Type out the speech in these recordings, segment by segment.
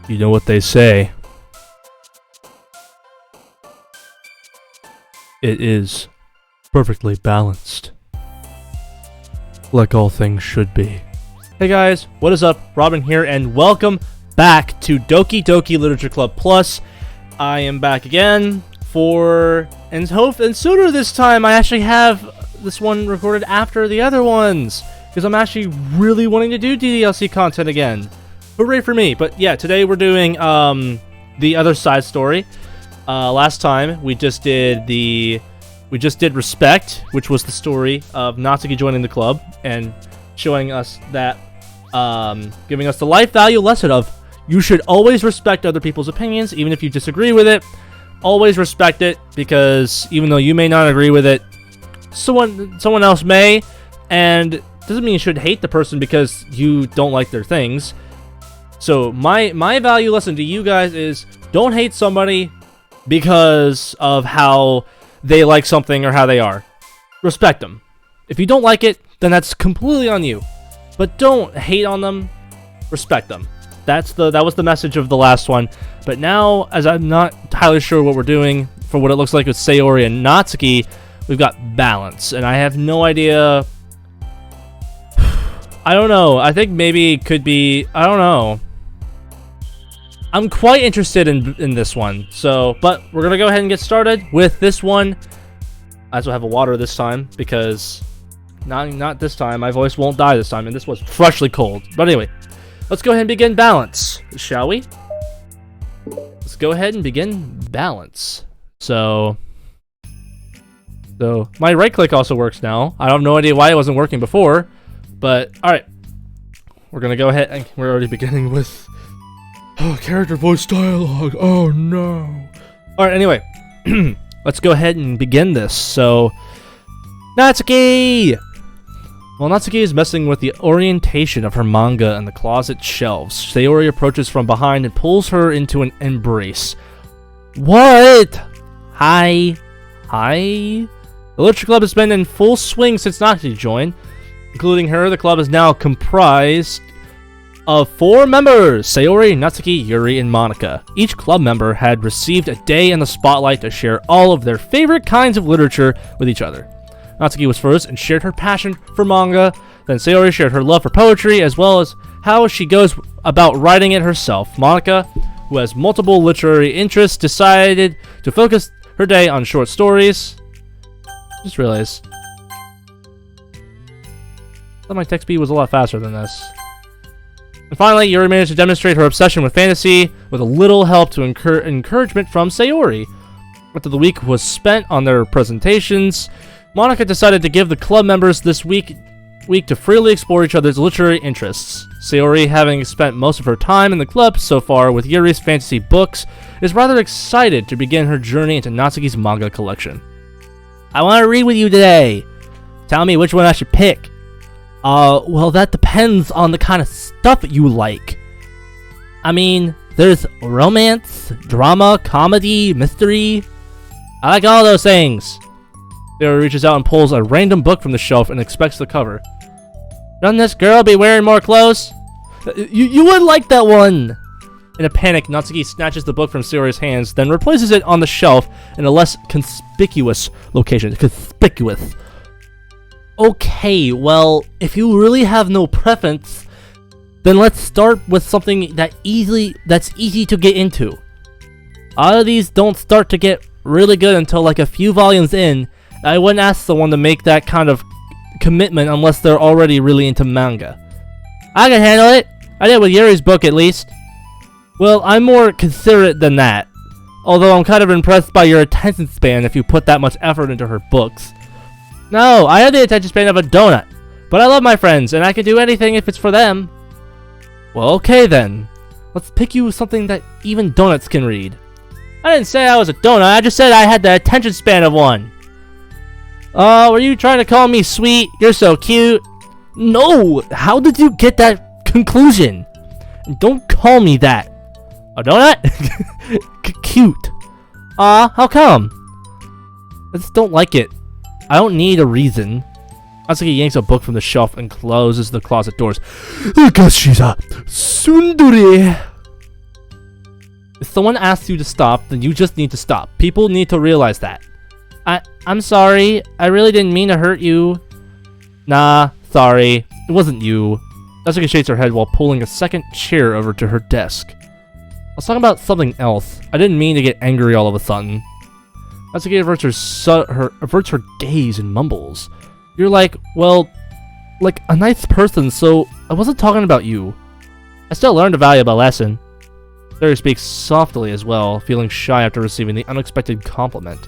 You know what they say. It is perfectly balanced. Like all things should be. Hey guys, what is up? Robin here, and welcome back to Doki Doki Literature Club Plus. I am back again and sooner this time I actually have this one recorded after the other ones, because I'm actually really wanting to do DDLC content again. Hooray for me. But yeah, today we're doing the other side story. Last time we just did Respect, which was the story of Natsuki joining the club and showing us that giving us the life value lesson of you should always respect other people's opinions, even if you disagree with it. Always respect it, because even though you may not agree with it, someone else may, and doesn't mean you should hate the person because you don't like their things. So my value lesson to you guys is don't hate somebody because of how they like something or how they are. Respect them. If you don't like it, then that's completely on you. But don't hate on them. Respect them. That was the message of the last one. But now, as I'm not entirely sure what we're doing for what it looks like with Sayori and Natsuki, we've got balance, and I have no idea. I don't know. I think maybe it could be. I don't know. I'm quite interested in this one. So, but we're gonna go ahead and get started with this one. I also have a water this time because not this time. My voice won't die this time, and this was freshly cold. But anyway, let's go ahead and begin balance, shall we? Let's go ahead and begin balance. So my right click also works now. I have no idea why it wasn't working before, but all right. We're gonna go ahead and we're already beginning with character voice dialogue. Oh no. All right. Anyway, let's go ahead and begin this. So, Natsuki. While Natsuki is messing with the orientation of her manga on the closet shelves, Sayori approaches from behind and pulls her into an embrace. What? Hi. The Literature Club has been in full swing since Natsuki joined. Including her, the club is now comprised of 4 members: Sayori, Natsuki, Yuri, and Monika. Each club member had received a day in the spotlight to share all of their favorite kinds of literature with each other. Natsuki was first and shared her passion for manga. Then Sayori shared her love for poetry, as well as how she goes about writing it herself. Monika, who has multiple literary interests, decided to focus her day on short stories. Just realized thought my text speed was a lot faster than this. And finally, Yuri managed to demonstrate her obsession with fantasy with a little help to encouragement from Sayori. After the week was spent on their presentations, Monika decided to give the club members this week to freely explore each other's literary interests. Sayori, having spent most of her time in the club so far with Yuri's fantasy books, is rather excited to begin her journey into Natsuki's manga collection. I want to read with you today. Tell me which one I should pick. Well, that depends on the kind of stuff you like. I mean, there's romance, drama, comedy, mystery. I like all those things. Sayori reaches out and pulls a random book from the shelf and expects the cover. Shouldn't this girl be wearing more clothes? You would like that one! In a panic, Natsuki snatches the book from Sayori's hands, then replaces it on the shelf in a less conspicuous location. Conspicuous. Okay, well, if you really have no preference, then let's start with something that's easy to get into. All of these don't start to get really good until like a few volumes in. I wouldn't ask someone to make that kind of commitment unless they're already really into manga. I can handle it. I did with Yuri's book at least. Well, I'm more considerate than that. Although I'm kind of impressed by your attention span if you put that much effort into her books. No, I have the attention span of a donut. But I love my friends, and I can do anything if it's for them. Well, okay then. Let's pick you something that even donuts can read. I didn't say I was a donut, I just said I had the attention span of one. Were you trying to call me sweet? You're so cute. No, how did you get that conclusion? And don't call me that. A donut? Cute. How come? I just don't like it. I don't need a reason. Natsuki yanks a book from the shelf and closes the closet doors. I guess she's a tsundere. If someone asks you to stop, then you just need to stop. People need to realize that. I'm sorry. I really didn't mean to hurt you. Nah, sorry. It wasn't you. Natsuki shakes her head while pulling a second chair over to her desk. I was talking about something else. I didn't mean to get angry all of a sudden. Natsuki averts her gaze and mumbles. You're like, well, like a nice person, so I wasn't talking about you. I still learned a valuable lesson. Sayori speaks softly as well, feeling shy after receiving the unexpected compliment.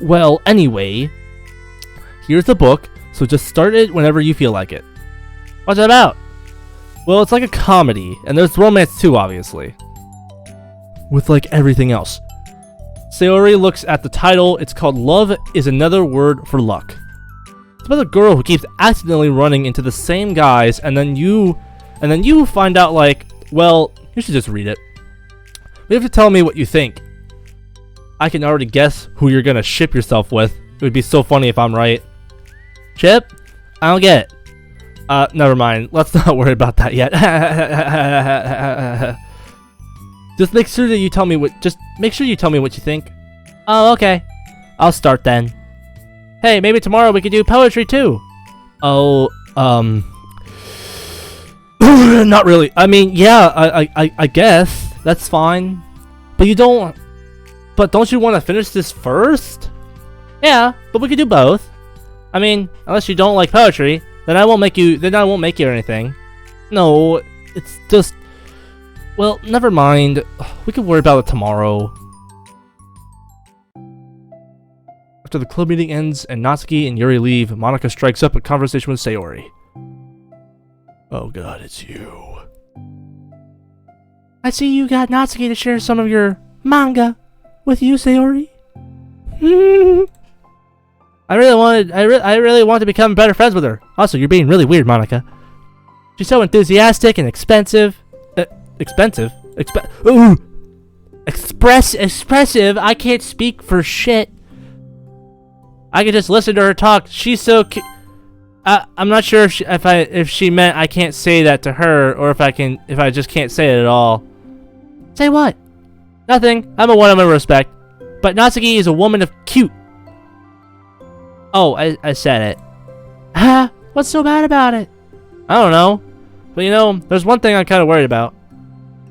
Well, anyway, here's the book, so just start it whenever you feel like it. What's it about? Well, it's like a comedy, and there's romance too, obviously. With like everything else. Sayori looks at the title. It's called Love is Another Word for Luck. It's about a girl who keeps accidentally running into the same guys, and then you find out like, well, you should just read it. You have to tell me what you think. I can already guess who you're gonna ship yourself with. It would be so funny if I'm right. Ship? I don't get it. Never mind. Let's not worry about that yet. Just make sure you tell me what you think. Oh, okay. I'll start then. Hey, maybe tomorrow we could do poetry too. Oh, not really. I mean, yeah, I guess. That's fine. But don't you want to finish this first? Yeah, but we could do both. I mean, unless you don't like poetry, then I won't make you or anything. No, it's just, well, never mind. We can worry about it tomorrow. After the club meeting ends and Natsuki and Yuri leave, Monika strikes up a conversation with Sayori. Oh god, it's you. I see you got Natsuki to share some of your manga with you, Sayori. I really want to become better friends with her. Also, you're being really weird, Monika. She's so enthusiastic and expressive. I can't speak for shit. I can just listen to her talk. She's so I'm not sure if she meant I can't say that to her, or if I just can't say it at all. Say what? Nothing. I'm a woman of respect. But Natsuki is a woman of cute. Oh, I said it. Ah, what's so bad about it? I don't know. But you know, there's one thing I'm kind of worried about.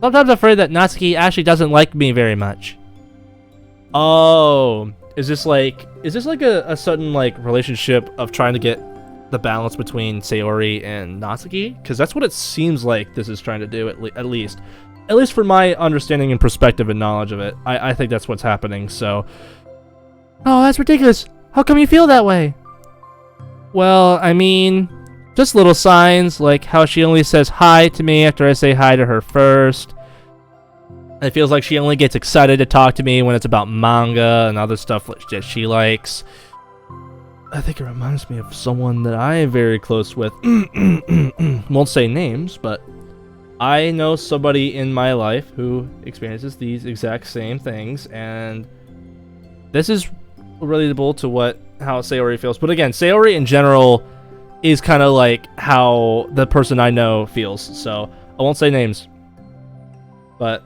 Sometimes I'm afraid that Natsuki actually doesn't like me very much. Oh, is this like a sudden like relationship of trying to get the balance between Sayori and Natsuki? Because that's what it seems like this is trying to do, at least for my understanding and perspective and knowledge of it. I think that's what's happening. So, oh, that's ridiculous. How come you feel that way? Well, I mean, just little signs, like how she only says hi to me after I say hi to her first. It feels like she only gets excited to talk to me when it's about manga and other stuff that she likes. I think it reminds me of someone that I am very close with. Won't say names, but I know somebody in my life who experiences these exact same things, and this is relatable to how Sayori feels. But again, Sayori in general is kind of like how the person I know feels, so I won't say names, but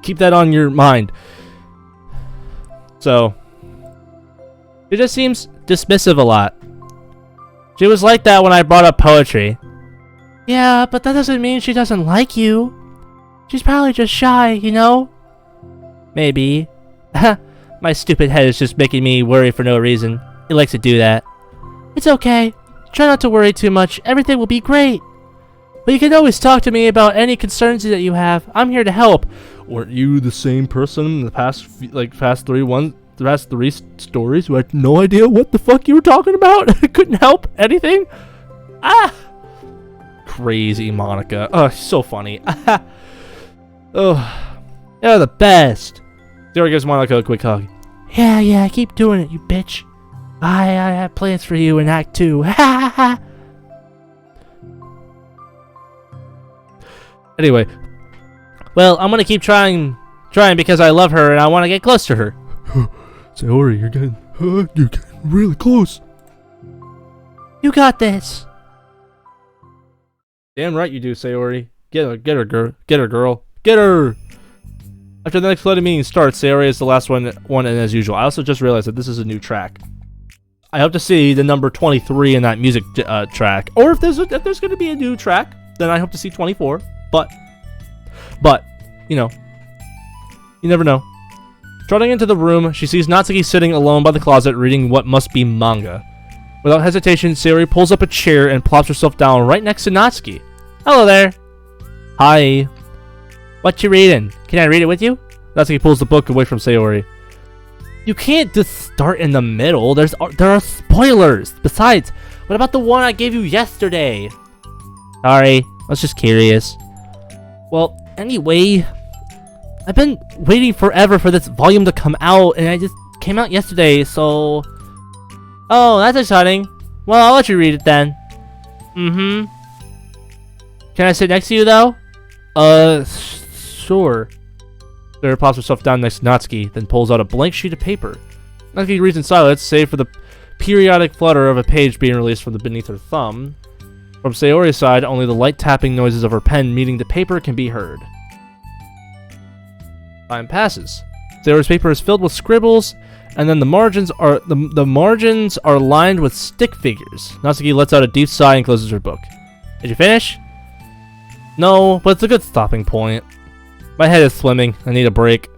keep that on your mind. So she just seems dismissive a lot. She was like that when I brought up poetry. Yeah, but that doesn't mean she doesn't like you. She's probably just shy, you know? Maybe. My stupid head is just making me worry for no reason. It likes to do that. It's okay. Try not to worry too much. Everything will be great. But you can always talk to me about any concerns that you have. I'm here to help. Weren't you the same person in the past three stories who had no idea what the fuck you were talking about? Couldn't help anything? Ah! Crazy Monika. Oh, so funny. Oh, you're the best. Sayori gives Monika a quick hug. Yeah, keep doing it, you bitch. I have plans for you in Act 2. Anyway, well, I'm gonna keep trying because I love her and I want to get close to her. Sayori, you're getting really close. You got this. Damn right you do, Sayori. Get her, girl. Get her, girl. Get her! After the next flooding meeting starts, Sayori is the last one and as usual. I also just realized that this is a new track. I hope to see the number 23 in that music track. Or if there's going to be a new track, then I hope to see 24. But, you know, you never know. Trotting into the room, she sees Natsuki sitting alone by the closet reading what must be manga. Without hesitation, Sayori pulls up a chair and plops herself down right next to Natsuki. Hello there. Hi. What you reading? Can I read it with you? Natsuki pulls the book away from Sayori. You can't just start in the middle. There are spoilers. Besides, what about the one I gave you yesterday? Sorry, I was just curious. Well, anyway, I've been waiting forever for this volume to come out, and it just came out yesterday, so... Oh, that's exciting. Well, I'll let you read it then. Mm-hmm. Can I sit next to you, though? Sure. Sayori pops herself down next to Natsuki, then pulls out a blank sheet of paper. Natsuki reads in silence, save for the periodic flutter of a page being released from beneath her thumb. From Sayori's side, only the light tapping noises of her pen meeting the paper can be heard. Time passes. Sayori's paper is filled with scribbles, and then the margins are lined with stick figures. Natsuki lets out a deep sigh and closes her book. Did you finish? No, but it's a good stopping point. My head is swimming. I need a break.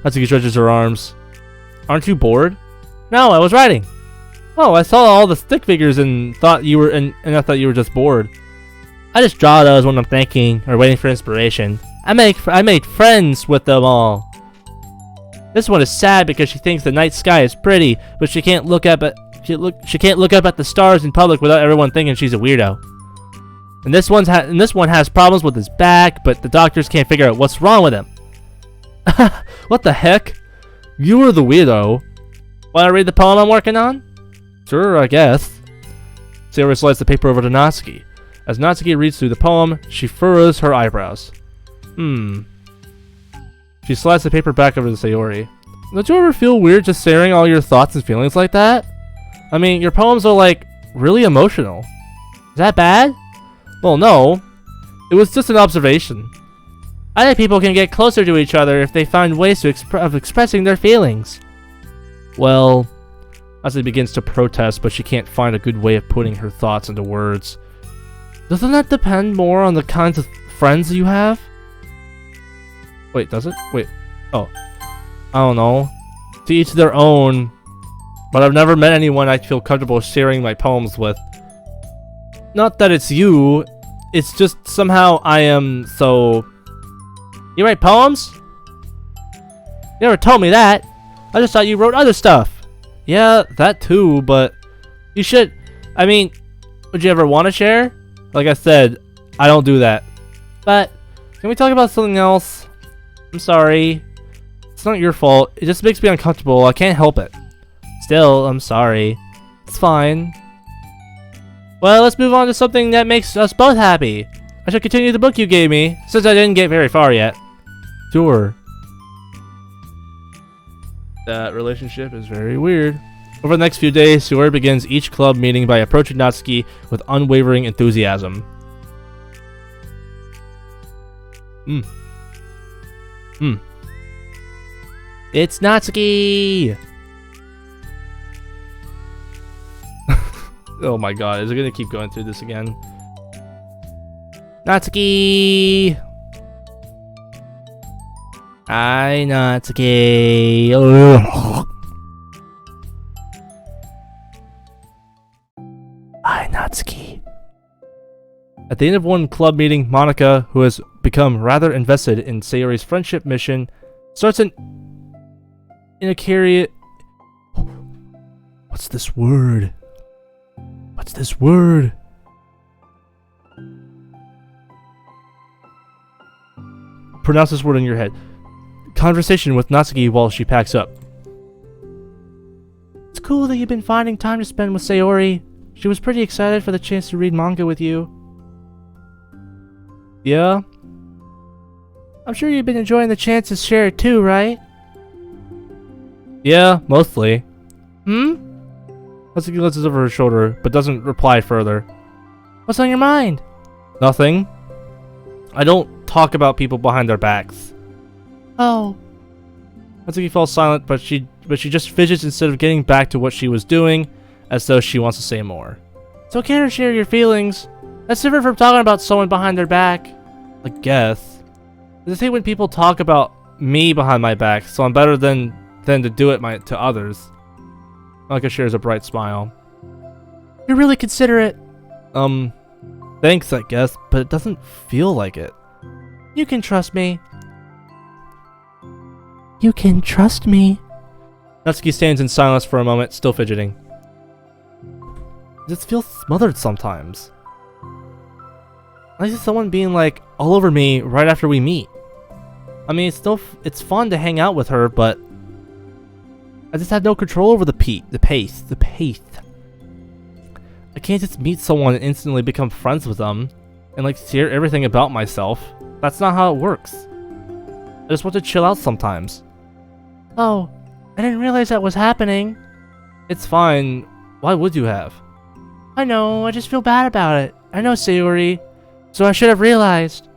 Natsuki stretches her arms. Aren't you bored? No, I was writing. Oh, I saw all the stick figures and thought you were and I thought you were just bored. I just draw those when I'm thinking or waiting for inspiration. I made friends with them all. This one is sad because she thinks the night sky is pretty, but she can't look up at the stars in public without everyone thinking she's a weirdo. And this one has problems with his back, but the doctors can't figure out what's wrong with him. What the heck? You were the weirdo. Wanna read the poem I'm working on? Sure, I guess. Sayori slides the paper over to Natsuki. As Natsuki reads through the poem, she furrows her eyebrows. She slides the paper back over to Sayori. Don't you ever feel weird just sharing all your thoughts and feelings like that? I mean, your poems are like, really emotional. Is that bad? Well, no. It was just an observation. I think people can get closer to each other if they find ways of expressing their feelings. Well, Natsuki begins to protest, but she can't find a good way of putting her thoughts into words. Doesn't that depend more on the kinds of friends you have? Wait, does it? Wait. Oh. I don't know. To each their own. But I've never met anyone I feel comfortable sharing my poems with. Not that it's you. It's just somehow I am so... You write poems? You never told me that. I just thought you wrote other stuff. Yeah, that too, but... You should... I mean, would you ever want to share? Like I said, I don't do that. But, can we talk about something else? I'm sorry. It's not your fault. It just makes me uncomfortable. I can't help it. Still, I'm sorry. It's fine. Well, let's move on to something that makes us both happy. I should continue the book you gave me, since I didn't get very far yet. Sure. That relationship is very weird. Over the next few days, Sayori begins each club meeting by approaching Natsuki with unwavering enthusiasm. It's Natsuki! Oh my god, is it gonna keep going through this again? Natsuki! Hi, Natsuki! Ugh. Hi, Natsuki. At the end of one club meeting, Monika, who has become rather invested in Sayori's friendship mission, starts in a carry. What's this word? What's this word? Pronounce this word in your head. Conversation with Natsuki while she packs up. It's cool that you've been finding time to spend with Sayori. She was pretty excited for the chance to read manga with you. Yeah? I'm sure you've been enjoying the chance to share it too, right? Yeah, mostly. Natsuki glances over her shoulder, but doesn't reply further. What's on your mind? Nothing. I don't talk about people behind their backs. Oh. Natsuki falls silent, but she just fidgets instead of getting back to what she was doing, as though she wants to say more. It's okay to share your feelings. That's different from talking about someone behind their back. I guess. I hate when people talk about me behind my back, so I'm better than to do it to others. Monica shares a bright smile. You're really considerate. Thanks, I guess, but it doesn't feel like it. You can trust me. You can trust me. Natsuki stands in silence for a moment, still fidgeting. It just feels smothered sometimes. I see someone being like all over me right after we meet. I mean, it's fun to hang out with her, but I just have no control over the pace. I can't just meet someone and instantly become friends with them and like share everything about myself. That's not how it works. I just want to chill out sometimes. Oh, I didn't realize that was happening. It's fine. Why would you have? I know, I just feel bad about it. I know, Sayori. So I should have realized.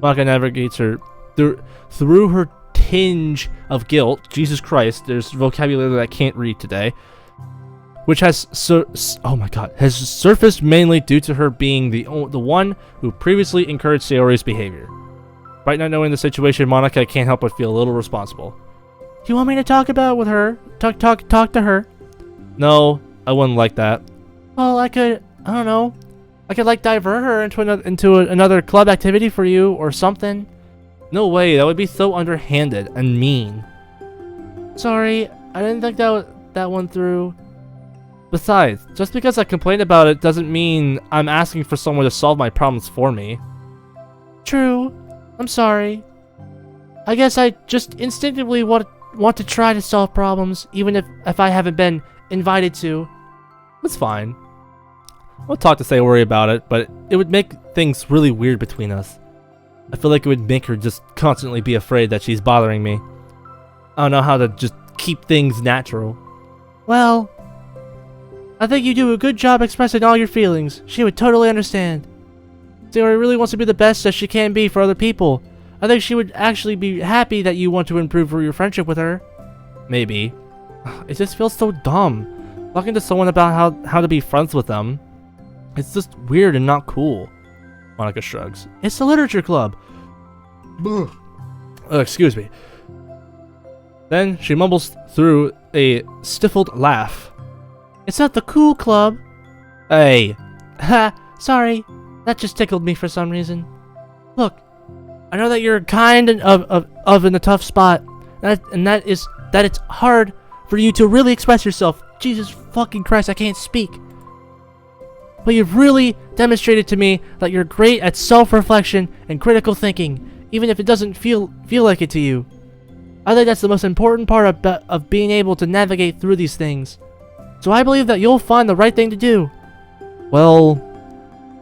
Monica navigates her through her tinge of guilt. Jesus Christ, there's vocabulary that I can't read today. Which has has surfaced mainly due to her being the one who previously encouraged Sayori's behavior. Right, not knowing the situation, Monica can't help but feel a little responsible. Do you want me to talk about it with her? Talk to her? No, I wouldn't like that. Well, I could, I don't know. I could like divert her into another club activity for you or something. No way, that would be so underhanded and mean. Sorry, I didn't think that one through. Besides, just because I complained about it doesn't mean I'm asking for someone to solve my problems for me. True. I'm sorry. I guess I just instinctively want to try to solve problems, even if I haven't been invited to. That's fine. I'll talk to Sayori about it, but it would make things really weird between us. I feel like it would make her just constantly be afraid that she's bothering me. I don't know how to just keep things natural. Well, I think you do a good job expressing all your feelings. She would totally understand. Sayori really wants to be the best that she can be for other people. I think she would actually be happy that you want to improve your friendship with her. Maybe. It just feels so dumb. Talking to someone about how to be friends with them. It's just weird and not cool. Monica shrugs. It's the literature club. Excuse me. Then she mumbles through a stifled laugh. It's not the cool club. Hey. Ha, sorry. That just tickled me for some reason. Look, I know that you're kind of in a tough spot, and that it's hard for you to really express yourself. Jesus fucking Christ, I can't speak. But you've really demonstrated to me that you're great at self-reflection and critical thinking, even if it doesn't feel like it to you. I think that's the most important part of being able to navigate through these things. So I believe that you'll find the right thing to do. Well,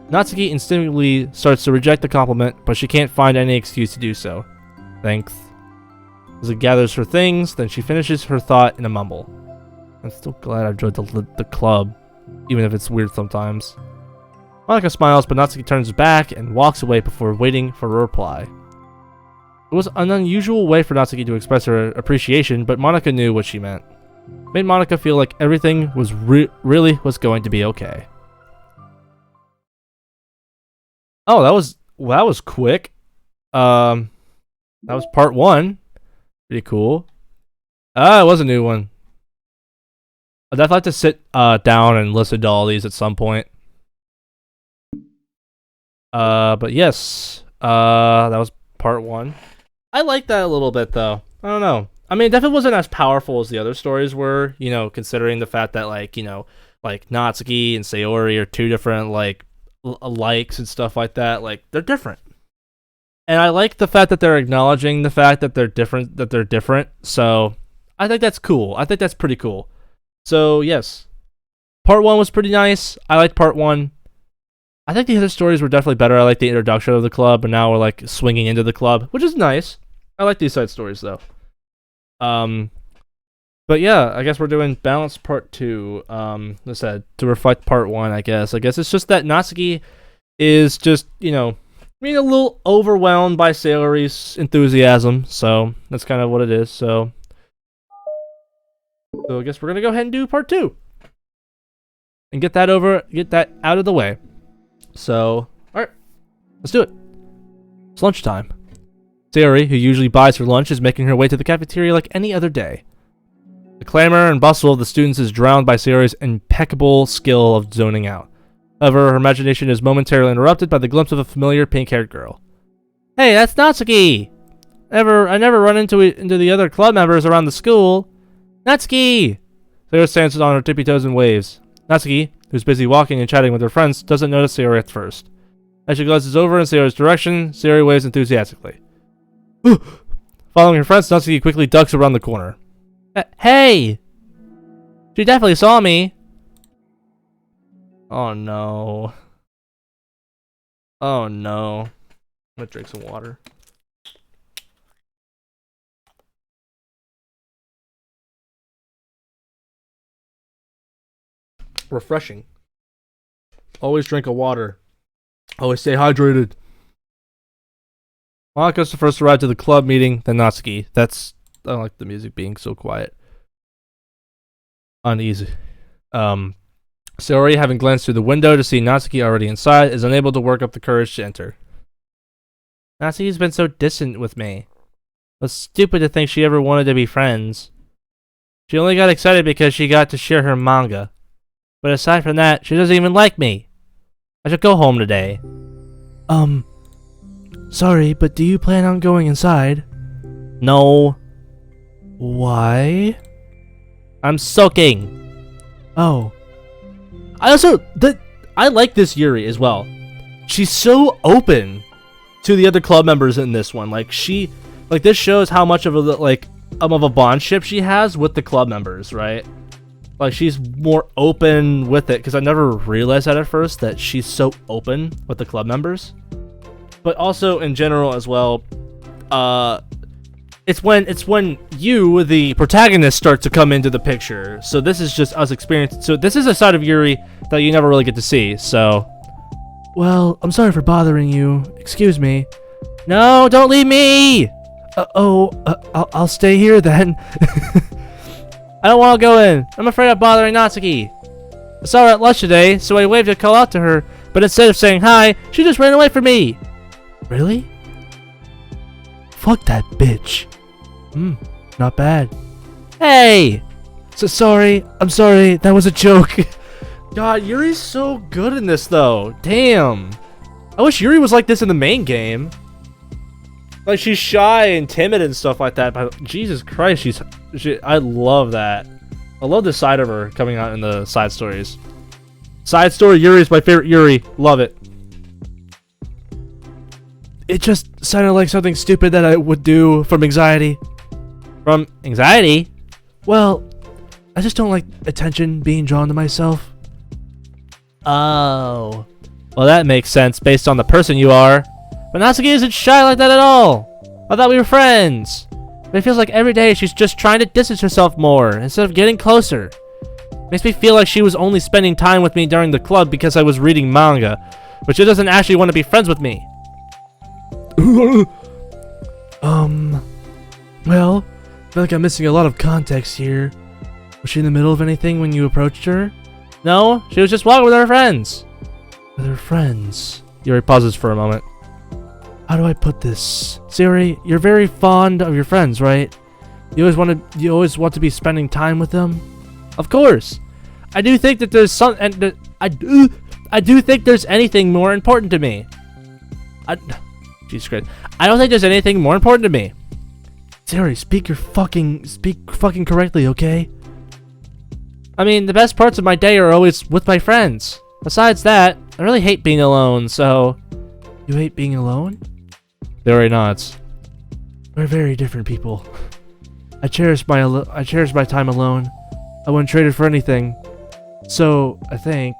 Natsuki instinctively starts to reject the compliment, but she can't find any excuse to do so. Thanks. As it gathers her things, then she finishes her thought in a mumble. I'm still glad I joined the club, even if it's weird sometimes. Monica smiles, but Natsuki turns back and walks away before waiting for a reply. It was an unusual way for Natsuki to express her appreciation, but Monica knew what she meant. It made Monica feel like everything was really was going to be okay. Oh, that was quick. That was part 1. Pretty cool. It was a new one. I'd definitely have to sit down and listen to all these at some point. But yes, that was part 1. I like that a little bit though. I don't know. I mean, it definitely wasn't as powerful as the other stories were, you know, considering the fact that like Natsuki and Sayori are two different likes and stuff like that. Like, they're different. And I like the fact that they're acknowledging the fact that they're different. So, I think that's cool. I think that's pretty cool. So, yes. Part 1 was pretty nice. I liked part 1. I think the other stories were definitely better. I like the introduction of the club, and now we're like swinging into the club, which is nice. I like these side stories though. But yeah, I guess we're doing Balance Part 2. Like I said, to reflect Part 1, I guess. I guess it's just that Natsuki is just, you know, being a little overwhelmed by Sayori's enthusiasm, so that's kind of what it is. So I guess we're gonna go ahead and do part 2 and get that out of the way. So, all right, let's do it. It's lunchtime. Sayori, who usually buys her lunch, is making her way to the cafeteria like any other day. The clamor and bustle of the students is drowned by Sayori's impeccable skill of zoning out. However, her imagination is momentarily interrupted by the glimpse of a familiar pink-haired girl. Hey, that's Natsuki! I never run into the other club members around the school. Natsuki! Sayori stands on her tippy toes and waves. Natsuki, who's busy walking and chatting with her friends, doesn't notice Sayori at first. As she glances over in Sayori's direction, Sayori waves enthusiastically. Following her friends, Natsuki quickly ducks around the corner. Hey! She definitely saw me. Oh no. Oh no. I'm gonna drink some water. Refreshing. Always drink a water. Always stay hydrated. Monaco's the first to arrive to the club meeting, then Natsuki. I don't like the music being so quiet. Uneasy. Sayori, having glanced through the window to see Natsuki already inside, is unable to work up the courage to enter. Natsuki's been so distant with me. It was stupid to think she ever wanted to be friends. She only got excited because she got to share her manga. But aside from that, she doesn't even like me. I should go home today. Sorry, but do you plan on going inside? No. Why? I'm soaking. Oh. I like this Yuri as well. She's so open to the other club members in this one. This shows how much of a bondship she has with the club members, right? Like, she's more open with it, because I never realized that at first, that she's so open with the club members. But also, in general as well, it's when you, the protagonist, start to come into the picture. So this is just us experiencing. So this is a side of Yuri that you never really get to see, so... Well, I'm sorry for bothering you. Excuse me. No, don't leave me! I'll stay here then. I don't want to go in. I'm afraid of bothering Natsuki. I saw her at lunch today, so I waved to call out to her, but instead of saying hi, she just ran away from me. Really? Fuck that bitch. Not bad. Hey! I'm sorry, that was a joke. God, Yuri's so good in this though. Damn. I wish Yuri was like this in the main game. Like, she's shy and timid and stuff like that, but Jesus Christ, I love that. I love this side of her coming out in the side stories. Side story Yuri is my favorite Yuri. Love it. It just sounded like something stupid that I would do from anxiety. From anxiety? Well, I just don't like attention being drawn to myself. Oh. Well, that makes sense based on the person you are. But Natsuki isn't shy like that at all. I thought we were friends. But it feels like every day she's just trying to distance herself more instead of getting closer. Makes me feel like she was only spending time with me during the club because I was reading manga, but she doesn't actually want to be friends with me. Well, I feel like I'm missing a lot of context here. Was she in the middle of anything when you approached her? No, she was just walking with her friends. With her friends? Yuri pauses for a moment. How do I put this? Sayori, you're very fond of your friends, right? You always want to be spending time with them? Of course. I do think that there's I do think there's anything more important to me. Jesus Christ. I don't think there's anything more important to me. Sayori, speak fucking correctly, okay? I mean, the best parts of my day are always with my friends. Besides that, I really hate being alone, so... You hate being alone? Sayori nods. We're very different people. I cherish my time alone. I wouldn't trade it for anything. So, I think...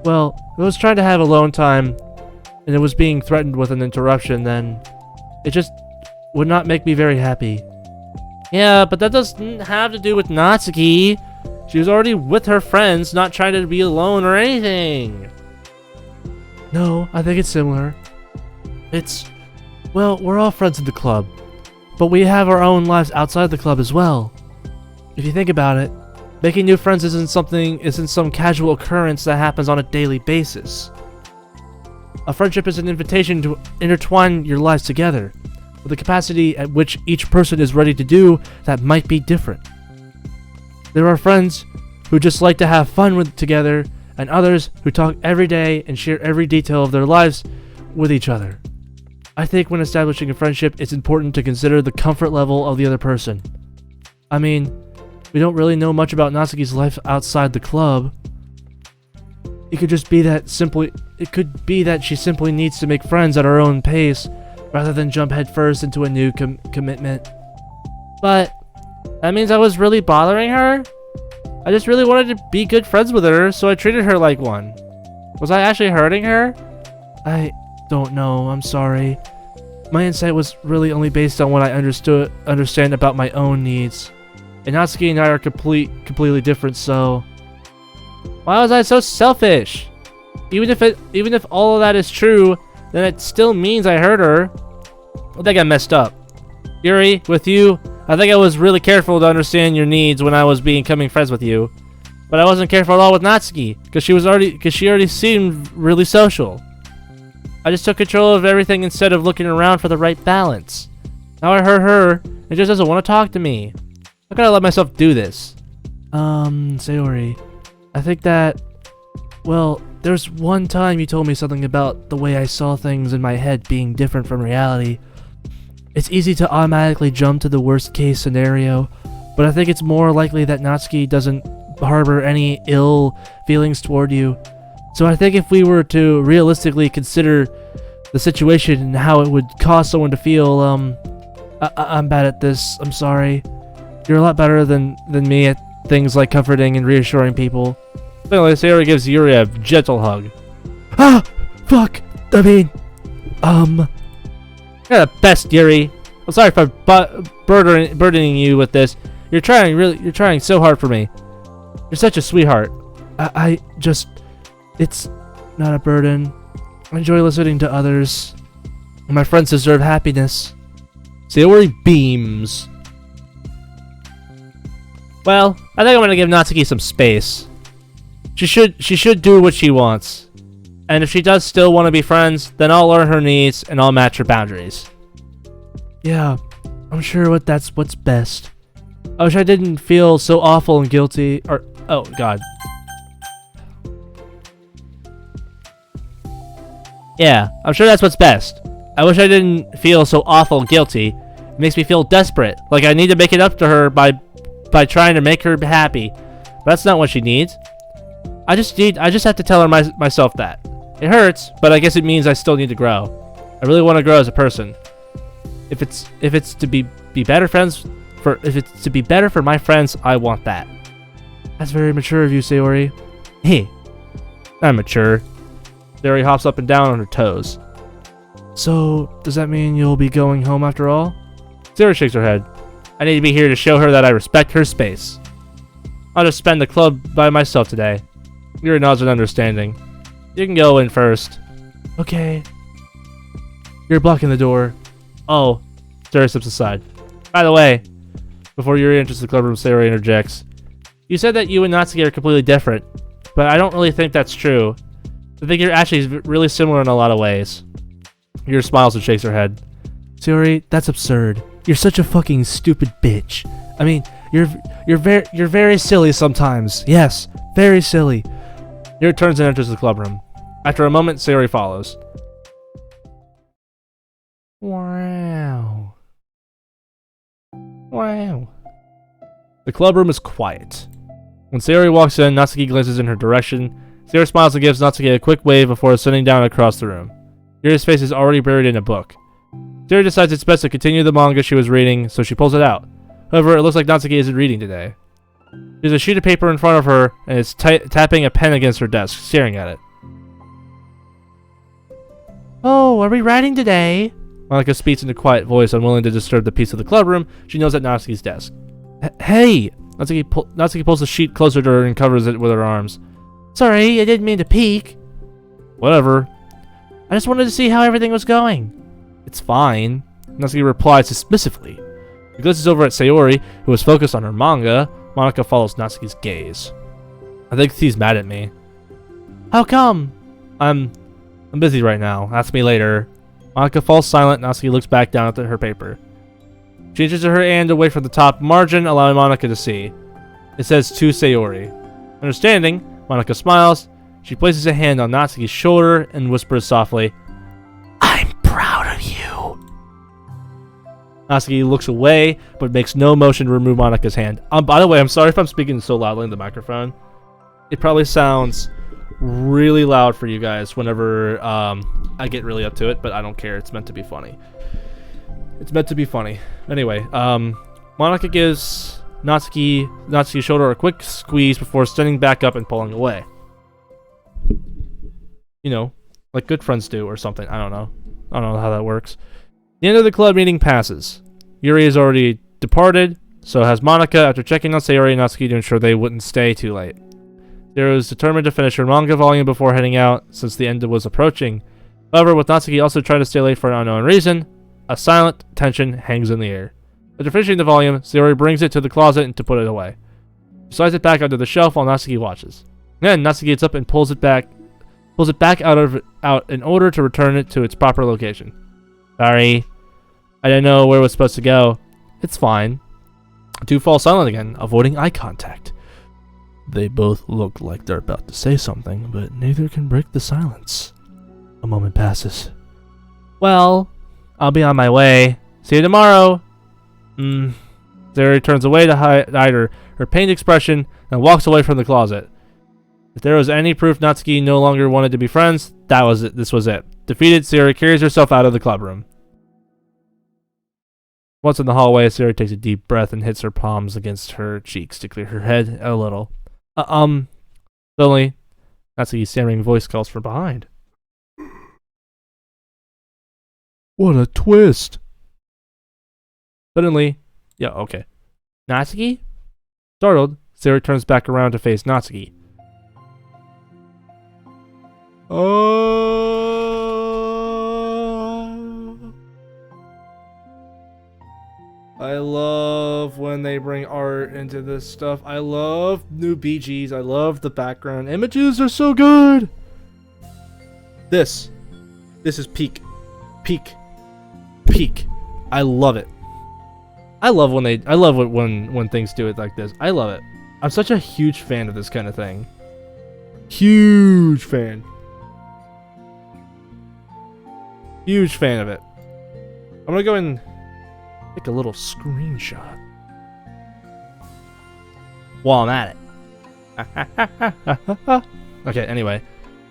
Well, if I was trying to have alone time, and it was being threatened with an interruption, then... It just would not make me very happy. Yeah, but that doesn't have to do with Natsuki. She was already with her friends, not trying to be alone or anything. No, I think it's similar. Well, we're all friends in the club, but we have our own lives outside the club as well. If you think about it, making new friends isn't some casual occurrence that happens on a daily basis. A friendship is an invitation to intertwine your lives together, with the capacity at which each person is ready to do that might be different. There are friends who just like to have fun together, and others who talk every day and share every detail of their lives with each other. I think when establishing a friendship, it's important to consider the comfort level of the other person. I mean, we don't really know much about Natsuki's life outside the club. It could be that she simply needs to make friends at her own pace, rather than jump headfirst into a new commitment. But that means I was really bothering her? I just really wanted to be good friends with her, so I treated her like one. Was I actually hurting her? I don't know, I'm sorry. My insight was really only based on what I understand about my own needs. And Natsuki and I are completely different, so... Why was I so selfish? Even if all of that is true, then it still means I hurt her. I think I messed up. Yuri, with you, I think I was really careful to understand your needs when I was becoming friends with you. But I wasn't careful at all with Natsuki, because she already seemed really social. I just took control of everything instead of looking around for the right balance. Now I hurt her, and she just doesn't want to talk to me. How can I let myself do this? Sayori, I think that... Well, there's one time you told me something about the way I saw things in my head being different from reality. It's easy to automatically jump to the worst case scenario, but I think it's more likely that Natsuki doesn't harbor any ill feelings toward you. So I think if we were to realistically consider the situation and how it would cause someone to feel, I'm bad at this, I'm sorry. You're a lot better than me at things like comforting and reassuring people. Finally, Sayori gives Yuri a gentle hug. Ah! Fuck! I mean... You're the best, Yuri. I'm sorry for burdening you with this. You're trying so hard for me. You're such a sweetheart. It's not a burden. I enjoy listening to others. And my friends deserve happiness. Sayori beams. Well, I think I'm gonna give Natsuki some space. She should do what she wants. And if she does still want to be friends, then I'll learn her needs and I'll match her boundaries. Yeah, I'm sure that's what's best. I wish I didn't feel so awful and guilty, or... Oh, God. Yeah, I'm sure that's what's best. I wish I didn't feel so awful and guilty. It makes me feel desperate, like I need to make it up to her by trying to make her happy. But that's not what she needs. I just have to tell her myself that. It hurts, but I guess it means I still need to grow. I really want to grow as a person. If it's to be better for my friends, I want that. That's very mature of you, Sayori. Hey, I'm mature. Sayori hops up and down on her toes. So, does that mean you'll be going home after all? Sayori shakes her head. I need to be here to show her that I respect her space. I'll just spend the club by myself today. Yuri nods in understanding. You can go in first. Okay. You're blocking the door. Oh. Sayori steps aside. By the way, before Yuri enters the clubroom, Sayori interjects. You said that you and Natsuki are completely different, but I don't really think that's true. I think you're actually really similar in a lot of ways. Yuri smiles and shakes her head. Sayori, that's absurd. You're such a fucking stupid bitch. I mean, you're very silly sometimes. Yes, very silly. Yuri turns and enters the clubroom. After a moment, Sayori follows. Wow. The clubroom is quiet. When Sayori walks in, Natsuki glances in her direction. Sayori smiles and gives Natsuki a quick wave before sitting down across the room. Yuri's face is already buried in a book. Sayori decides it's best to continue the manga she was reading, so she pulls it out. However, it looks like Natsuki isn't reading today. There's a sheet of paper in front of her, and is tapping a pen against her desk, staring at it. Oh, are we writing today? Monica speaks in a quiet voice, unwilling to disturb the peace of the clubroom. She knows at Natsuki's desk. Hey! Natsuki pulls the sheet closer to her and covers it with her arms. Sorry, I didn't mean to peek. Whatever. I just wanted to see how everything was going. It's fine. Natsuki replies dismissively. She glances over at Sayori, who is focused on her manga. Monica follows Natsuki's gaze. I think he's mad at me. How come? I'm busy right now. Ask me later. Monica falls silent. Natsuki looks back down at her paper. She reaches her hand away from the top margin, allowing Monica to see. It says, to Sayori. Understanding, Monica smiles. She places a hand on Natsuki's shoulder and whispers softly, I'm proud of you. Natsuki looks away, but makes no motion to remove Monica's hand. By the way, I'm sorry if I'm speaking so loudly in the microphone. It probably sounds really loud for you guys whenever I get really up to it, but I don't care. It's meant to be funny. It's meant to be funny. Anyway, Monica gives Natsuki's shoulder a quick squeeze before standing back up and pulling away. You know, like good friends do or something. I don't know how that works. The end of the club meeting passes. Yuri has already departed, so has Monica after checking on Sayori and Natsuki to ensure they wouldn't stay too late. Sayori was determined to finish her manga volume before heading out, since the end was approaching. However, with Natsuki also trying to stay late for an unknown reason, a silent tension hangs in the air. After finishing the volume, Sayori brings it to the closet and to put it away. She slides it back onto the shelf while Natsuki watches. Then Natsuki gets up and pulls it back out in order to return it to its proper location. Sorry, I didn't know where it was supposed to go. It's fine. The two fall silent again, avoiding eye contact. They both look like they're about to say something, but neither can break the silence. A moment passes. Well, I'll be on my way. See you tomorrow. Sayori turns away to hide her pained expression and walks away from the closet. If there was any proof Natsuki no longer wanted to be friends, that was it. This was it. Defeated, Sayori carries herself out of the clubroom. Once in the hallway, Sayori takes a deep breath and hits her palms against her cheeks to clear her head a little. Suddenly, Natsuki's stammering voice calls from behind. What a twist! Suddenly, okay. Natsuki? Startled, Sayori turns back around to face Natsuki. I love when they bring art into this stuff. I love new BGs. I love the background. Images are so good. This is peak. I love it. I love when things do it like this. I love it. I'm such a huge fan of this kind of thing. Huge fan. Huge fan of it. I'm gonna go and take a little screenshot while I'm at it. Okay, anyway.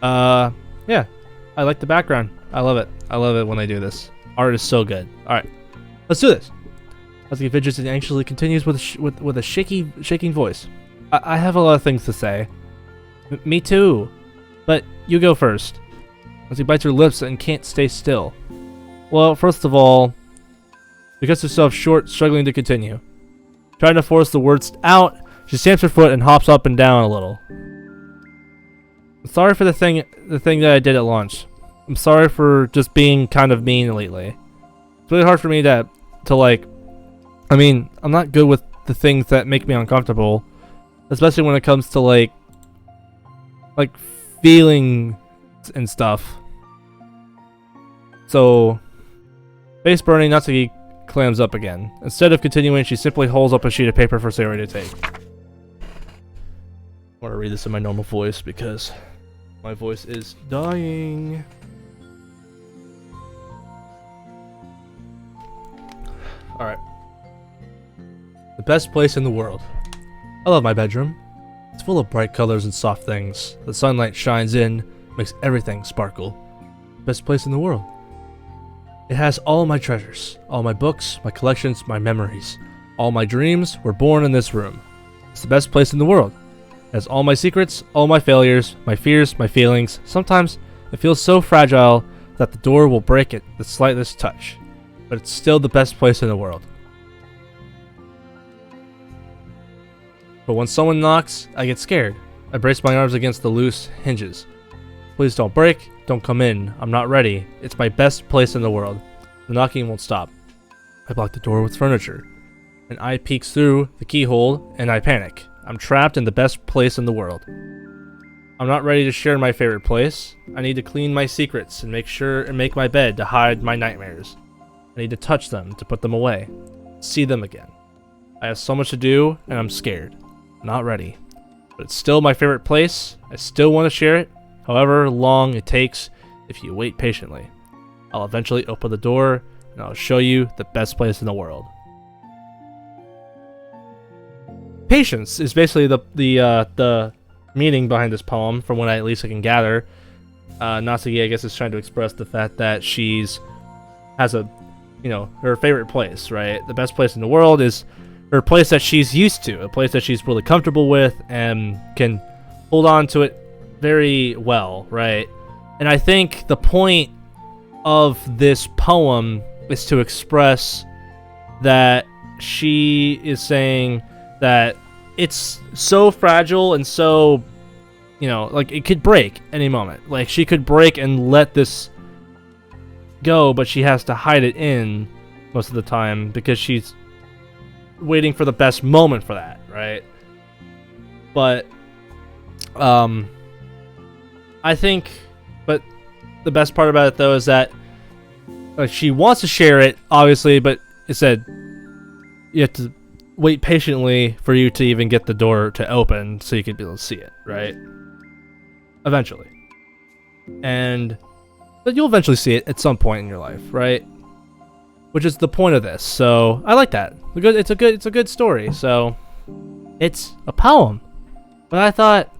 Yeah. I like the background. I love it. I love it when they do this. Art is so good. Alright. Let's do this. Natsuki fidgets and anxiously continues with a shaking voice. I have a lot of things to say. Me too. But you go first. Natsuki bites her lips and can't stay still. Well, first of all, she cuts herself short, struggling to continue. Trying to force the words out, she stamps her foot and hops up and down a little. I'm sorry for the thing that I did at lunch. I'm sorry for just being kind of mean lately. It's really hard for me to like, I mean, I'm not good with the things that make me uncomfortable, especially when it comes to like feeling and stuff. So, face burning, Natsuki clams up again. Instead of continuing, she simply holds up a sheet of paper for Sayori to take. I want to read this in my normal voice because my voice is dying. Alright. The best place in the world. I love my bedroom. It's full of bright colors and soft things. The sunlight shines in, makes everything sparkle. Best place in the world. It has all my treasures, all my books, my collections, my memories. All my dreams were born in this room. It's the best place in the world. It has all my secrets, all my failures, my fears, my feelings. Sometimes it feels so fragile that the door will break it the slightest touch. But it's still the best place in the world. But when someone knocks, I get scared. I brace my arms against the loose hinges. Please don't break, don't come in. I'm not ready. It's my best place in the world. The knocking won't stop. I block the door with furniture. An eye peeks through the keyhole, and I panic. I'm trapped in the best place in the world. I'm not ready to share my favorite place. I need to clean my secrets and make my bed to hide my nightmares. I need to touch them to put them away. See them again. I have so much to do, and I'm scared. Not ready. But it's still my favorite place. I still want to share it, however long it takes if you wait patiently. I'll eventually open the door, and I'll show you the best place in the world. Patience is basically the meaning behind this poem, from what at least I can gather. Natsuki, I guess, is trying to express the fact that has her favorite place, right? The best place in the world is her place that she's used to, a place that she's really comfortable with and can hold on to it very well, right? And I think the point of this poem is to express that she is saying that it's so fragile and so, like it could break any moment. Like she could break and let this go, but she has to hide it in most of the time because she's waiting for the best moment for that, right? But I think the best part about it though is that she wants to share it, obviously, but it said you have to wait patiently for you to even get the door to open so you can be able to see it, right? Eventually. But you'll eventually see it at some point in your life, right? Which is the point of this. So I like that. It's a good story. So it's a poem. But I thought,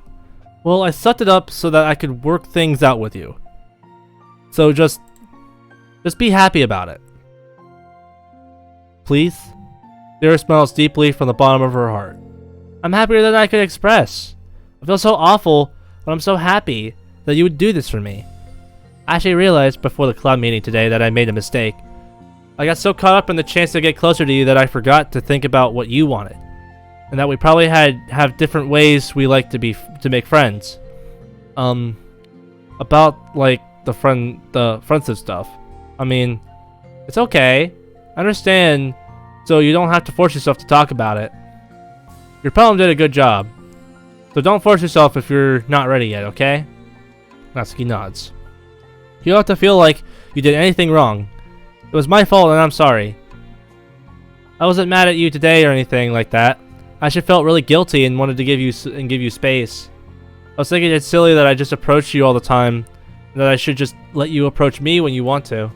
well, I sucked it up so that I could work things out with you. So just be happy about it. Please? Sarah smiles deeply from the bottom of her heart. I'm happier than I could express. I feel so awful, but I'm so happy that you would do this for me. I actually realized before the club meeting today that I made a mistake. I got so caught up in the chance to get closer to you that I forgot to think about what you wanted. And that we probably have different ways we like to make friends. About like the friendship stuff. I mean, it's okay. I understand. So you don't have to force yourself to talk about it. Your poem did a good job. So don't force yourself if you're not ready yet, okay? Natsuki nods. You don't have to feel like you did anything wrong. It was my fault and I'm sorry. I wasn't mad at you today or anything like that. I just felt really guilty and wanted to give you space. I was thinking it's silly that I just approach you all the time, and that I should just let you approach me when you want to.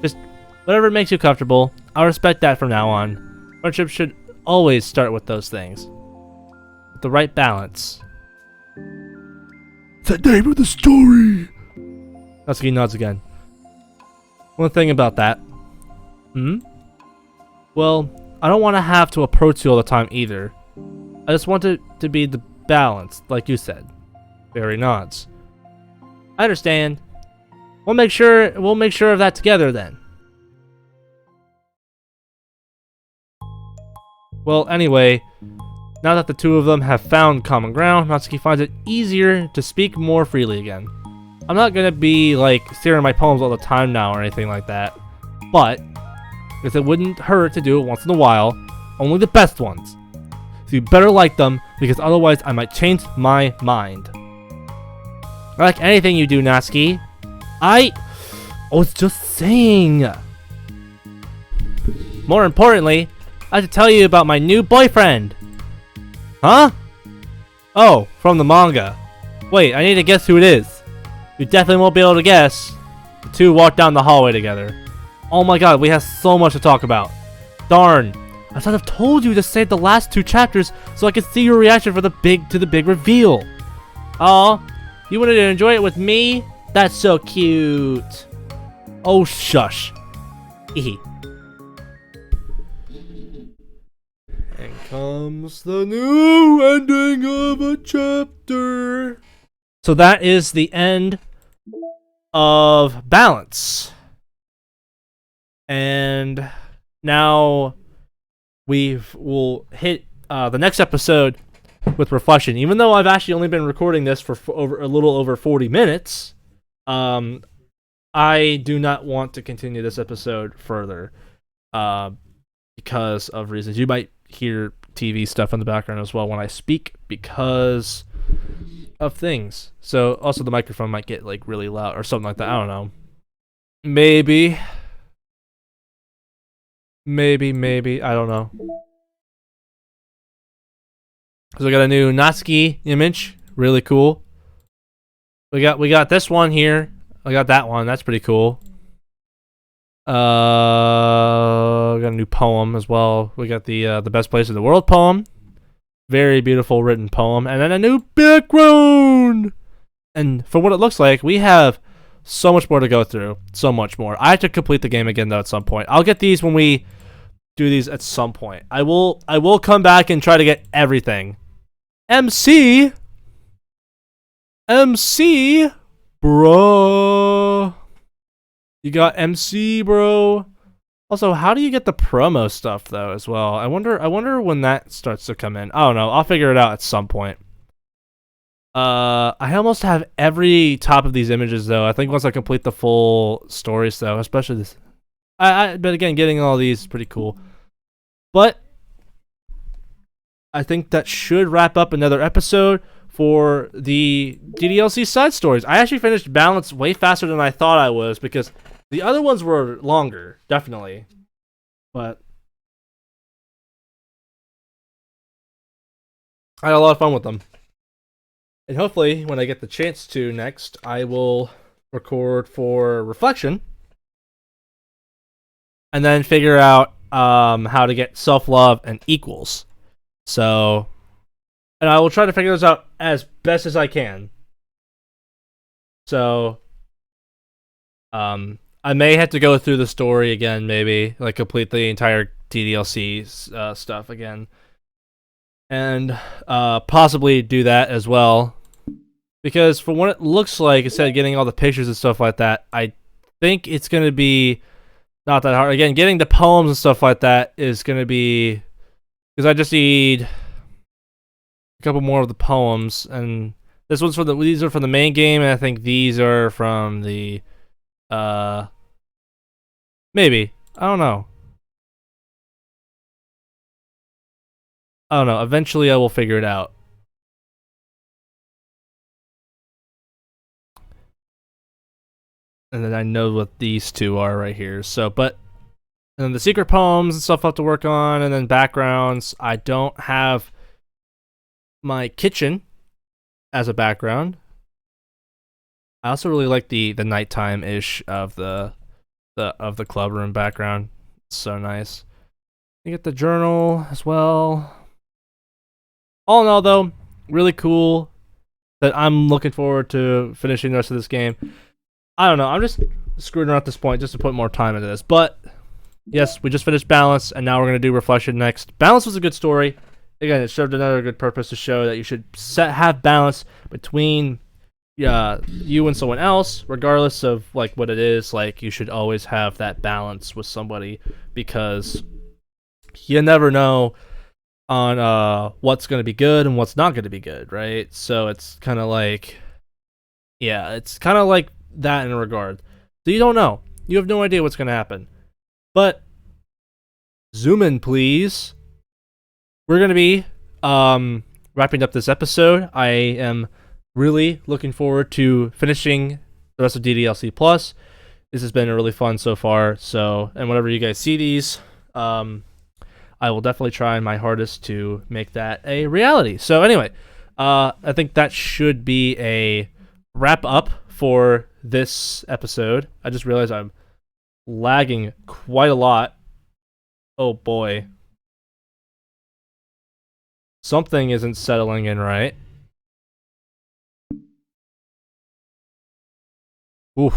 Just whatever makes you comfortable. I'll respect that from now on. Friendship should always start with those things. With the right balance. It's the name of the story. Natsuki nods again. One thing about that. Well, I don't want to have to approach you all the time either. I just want it to be the balance, like you said. Barry nods. I understand. We'll make sure of that together then. Well, anyway, now that the two of them have found common ground, Natsuki finds it easier to speak more freely again. I'm not gonna be like sharing my poems all the time now or anything like that, but because it wouldn't hurt to do it once in a while, only the best ones. So you better like them, because otherwise I might change my mind. I like anything you do, Natsuki. I was just saying. More importantly, I have to tell you about my new boyfriend. Huh? Oh, from the manga. Wait, I need to guess who it is. You definitely won't be able to guess. The two walk down the hallway together. Oh my god, we have so much to talk about. Darn. I should have told you to save the last 2 chapters so I could see your reaction for the big reveal. Aw, you wanted to enjoy it with me? That's so cute. Oh, shush. Ehe. And comes the new ending of a chapter. So that is the end of Balance. And now we'll hit the next episode with Reflection. Even though I've actually only been recording this for a little over 40 minutes, I I do not want to continue this episode further, because of reasons. You might hear TV stuff in the background as well when I speak because of things. So also the microphone might get like really loud or something like that. I don't know. Maybe. I don't know. So we got a new Natsuki image. Really cool. We got this one here. I got that one. That's pretty cool. We got a new poem as well. We got the best place in the world poem. Very beautiful written poem. And then a new background. And for what it looks like, we have so much more to go through. So much more. I have to complete the game again though at some point. I'll get these when we do these at some point. I will come back and try to get everything. MC, bro. You got MC, bro. Also, how do you get the promo stuff though as well? I wonder when that starts to come in. I don't know. I'll figure it out at some point. I almost have every top of these images though. I think once I complete the full stories though, especially this. But again, getting all these is pretty cool. But I think that should wrap up another episode for the DDLC side stories. I actually finished Balance way faster than I thought I was because the other ones were longer, definitely. But I had a lot of fun with them. And hopefully, when I get the chance to next, I will record for Reflection. And then figure out how to get self-love and equals. So, and I will try to figure those out as best as I can. So, I may have to go through the story again, maybe like complete the entire DDLC stuff again, and possibly do that as well. Because from what it looks like, instead of getting all the pictures and stuff like that, I think it's gonna be not that hard. Again, getting the poems and stuff like that is gonna be because I just need a couple more of the poems, and this one's for these are from the main game, and I think these are from the maybe. I don't know. Eventually I will figure it out. And then I know what these two are right here. So, and then the secret poems and stuff I have to work on, and then backgrounds. I don't have my kitchen as a background. I also really like the nighttime ish of the club room background. It's so nice. You get the journal as well. All in all, though, really cool. That I'm looking forward to finishing the rest of this game. I don't know. I'm just screwing around at this point just to put more time into this. But yes, we just finished Balance, and now we're gonna do Reflection next. Balance was a good story. Again, it served another good purpose to show that you should have balance between you and someone else, regardless of like what it is. Like you should always have that balance with somebody because you never know on what's gonna be good and what's not gonna be good, right? So it's kind of like, yeah, it's kind of like that in a regard. So you don't know. You have no idea what's gonna happen. But zoom in, please. We're gonna be wrapping up this episode. I am really looking forward to finishing the rest of DDLC Plus. This has been really fun so far. So, and whenever you guys see these, I will definitely try my hardest to make that a reality. So anyway, I think that should be a wrap up for this episode. I just realized I'm lagging quite a lot. Oh boy. Something isn't settling in right. Oof.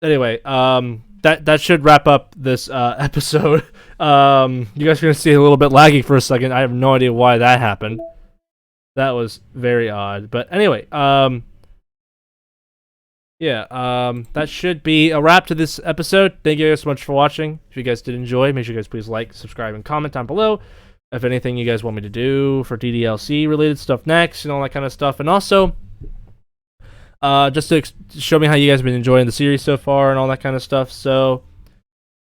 Anyway, that should wrap up this episode. You guys are gonna see a little bit laggy for a second. I have no idea why that happened. That was very odd. But anyway, that should be a wrap to this episode. Thank you guys so much for watching. If you guys did enjoy, make sure you guys please like, subscribe, and comment down below. If anything you guys want me to do for DDLC related stuff next and all that kind of stuff. And also, just to show me how you guys have been enjoying the series so far and all that kind of stuff. So,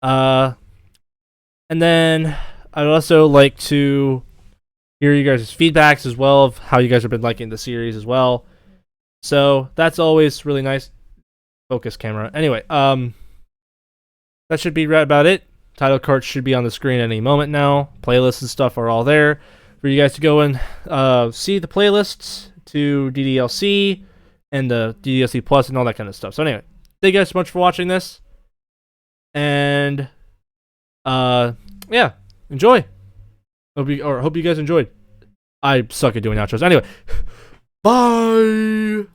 and then I'd also like to hear you guys' feedbacks as well of how you guys have been liking the series as well. So that's always really nice. Focus camera. Anyway, that should be right about it. Title cards should be on the screen at any moment now. Playlists and stuff are all there for you guys to go and see the playlists to DDLC and the DDLC Plus and all that kind of stuff. So anyway, thank you guys so much for watching this. And yeah, enjoy. Hope you guys enjoyed. I suck at doing outros. Anyway, bye.